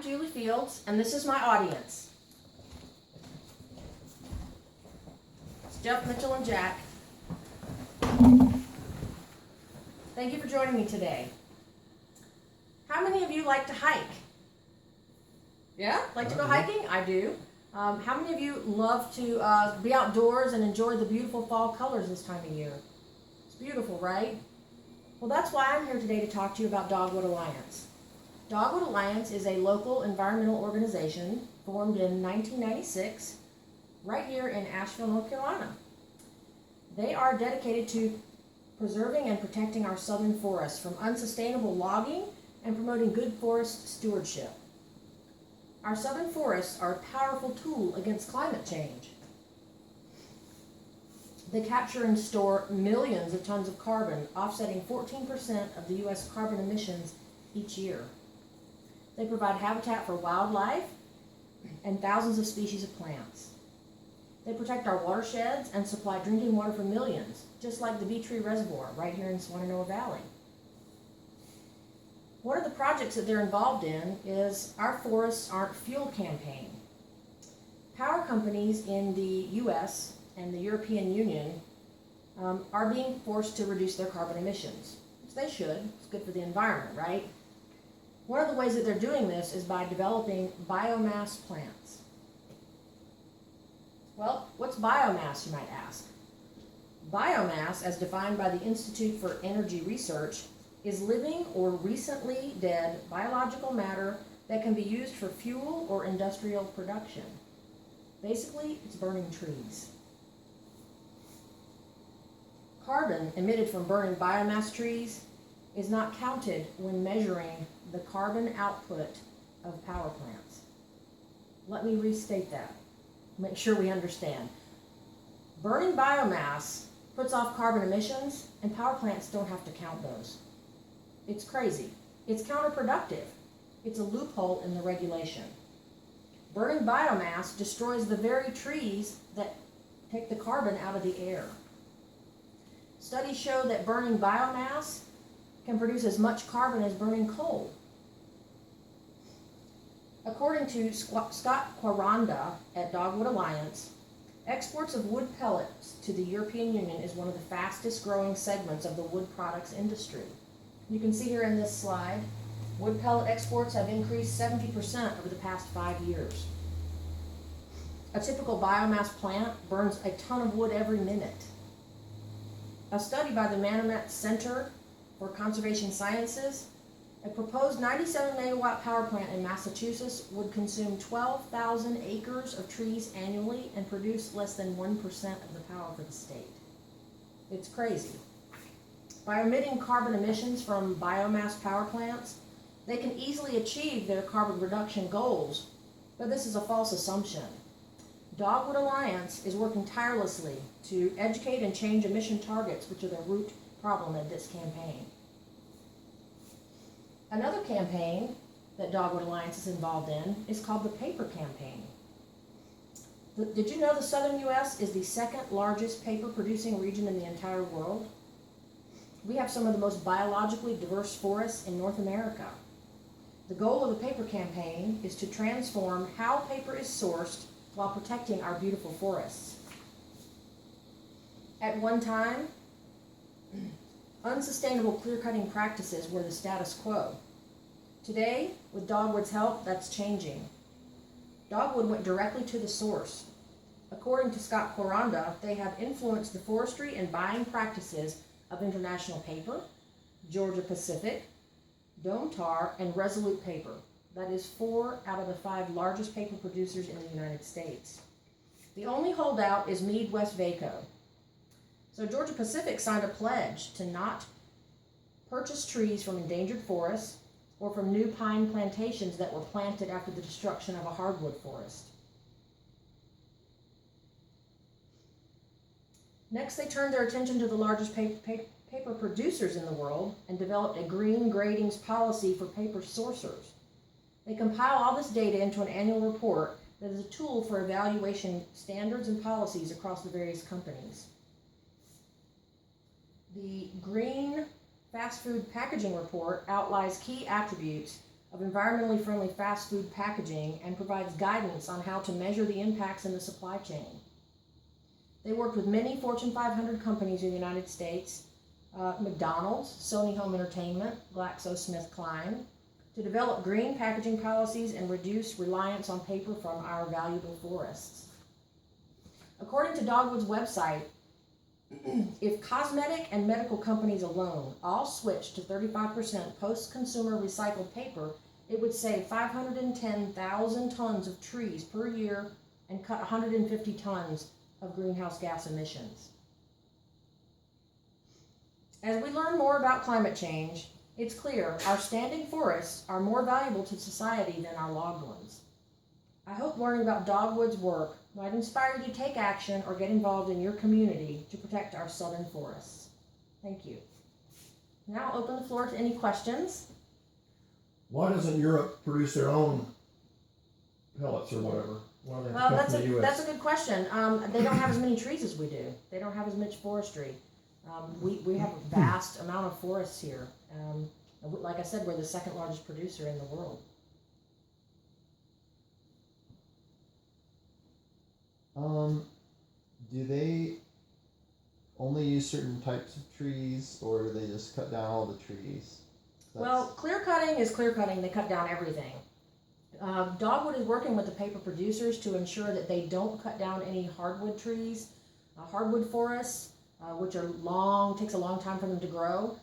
I'm Julie Fields, and this is my audience. It's Jeff, Mitchell, and Jack. Thank you for joining me today. How many of you like to hike? Yeah? Like to go hiking? I do. How many of you love to be outdoors and enjoy the beautiful fall colors this time of year? It's beautiful, right? Well, that's why I'm here today to talk to you about Dogwood Alliance. Dogwood Alliance is a local environmental organization formed in 1996 right here in Asheville, North Carolina. They are dedicated to preserving and protecting our southern forests from unsustainable logging and promoting good forest stewardship. Our southern forests are a powerful tool against climate change. They capture and store millions of tons of carbon, offsetting 14% of the U.S. carbon emissions each year. They provide habitat for wildlife and thousands of species of plants. They protect our watersheds and supply drinking water for millions, just like the Bee Tree Reservoir right here in Swannanoa Valley. One of the projects that they're involved in is Our Forests Aren't Fuel campaign. Power companies in the U.S. and the European Union are being forced to reduce their carbon emissions, which they should. It's good for the environment, right? One of the ways that they're doing this is by developing biomass plants. Well, what's biomass, you might ask? Biomass, as defined by the Institute for Energy Research, is living or recently dead biological matter that can be used for fuel or industrial production. Basically, it's burning trees. Carbon emitted from burning biomass trees is not counted when measuring the carbon output of power plants. Let me restate that. Make sure we understand. Burning biomass puts off carbon emissions, and power plants don't have to count those. It's crazy. It's counterproductive. It's a loophole in the regulation. Burning biomass destroys the very trees that take the carbon out of the air. Studies show that burning biomass can produce as much carbon as burning coal. According to Scott Quaranda at Dogwood Alliance, exports of wood pellets to the European Union is one of the fastest growing segments of the wood products industry. You can see here in this slide, wood pellet exports have increased 70% over the past 5 years. A typical biomass plant burns a ton of wood every minute. A study by the Manomet Center for Conservation Sciences, a proposed 97 megawatt power plant in Massachusetts would consume 12,000 acres of trees annually and produce less than 1% of the power for the state. It's crazy. By omitting carbon emissions from biomass power plants, they can easily achieve their carbon reduction goals, but this is a false assumption. Dogwood Alliance is working tirelessly to educate and change emission targets, which are the root problem of this campaign. Another campaign that Dogwood Alliance is involved in is called the Paper Campaign. Did you know the southern U.S. is the second largest paper producing region in the entire world? We have some of the most biologically diverse forests in North America. The goal of the Paper Campaign is to transform how paper is sourced while protecting our beautiful forests. At one time, unsustainable clear-cutting practices were the status quo. Today, with Dogwood's help, that's changing. Dogwood went directly to the source. According to Scott Quaranda, they have influenced the forestry and buying practices of International Paper, Georgia Pacific, Domtar, and Resolute Paper. That is 4 out of the 5 largest paper producers in the United States. The only holdout is Midwest-Vaco. So Georgia Pacific signed a pledge to not purchase trees from endangered forests or from new pine plantations that were planted after the destruction of a hardwood forest. Next, they turned their attention to the largest paper producers in the world and developed a green gradings policy for paper sourcers. They compile all this data into an annual report that is a tool for evaluation standards and policies across the various companies. The Green Fast Food Packaging Report outlines key attributes of environmentally friendly fast food packaging and provides guidance on how to measure the impacts in the supply chain. They worked with many Fortune 500 companies in the United States, McDonald's, Sony Home Entertainment, GlaxoSmithKline, to develop green packaging policies and reduce reliance on paper from our valuable forests. According to Dogwood's website, if cosmetic and medical companies alone all switched to 35% post-consumer recycled paper, it would save 510,000 tons of trees per year and cut 150 tons of greenhouse gas emissions. As we learn more about climate change, it's clear our standing forests are more valuable to society than our logged ones. I hope learning about Dogwood's work might inspire you to take action or get involved in your community to protect our southern forests. Thank you. Now I'll open the floor to any questions. Why doesn't Europe produce their own pellets or whatever? Why do they Well, come that's from the US? a good question. They don't have as many trees as we do. They don't have as much forestry. We have a vast amount of forests here. Like I said, we're the second largest producer in the world. Do they only use certain types of trees, or do they just cut down all the trees? Well, clear cutting is clear cutting. They cut down everything. Dogwood is working with the paper producers to ensure that they don't cut down any hardwood trees, hardwood forests, which are takes a long time for them to grow.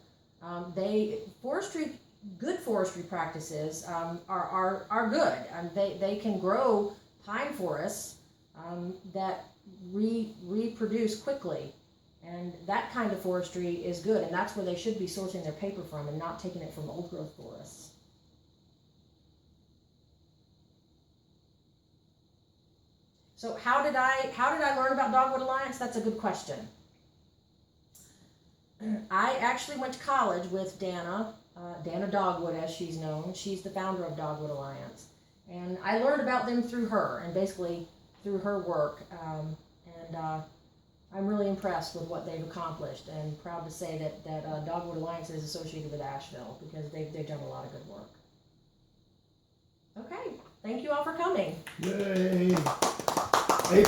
Good forestry practices are good. They can grow pine forests that reproduce quickly, and that kind of forestry is good, and that's where they should be sourcing their paper from and not taking it from old growth forests. So how did I learn about Dogwood Alliance? That's a good question. I actually went to college with Dana Dogwood, as she's known. She's the founder of Dogwood Alliance, and I learned about them through her and basically through her work. I'm really impressed with what they've accomplished, and proud to say that Dogwood Alliance is associated with Asheville because they've done a lot of good work. Okay, thank you all for coming. Yay! A+.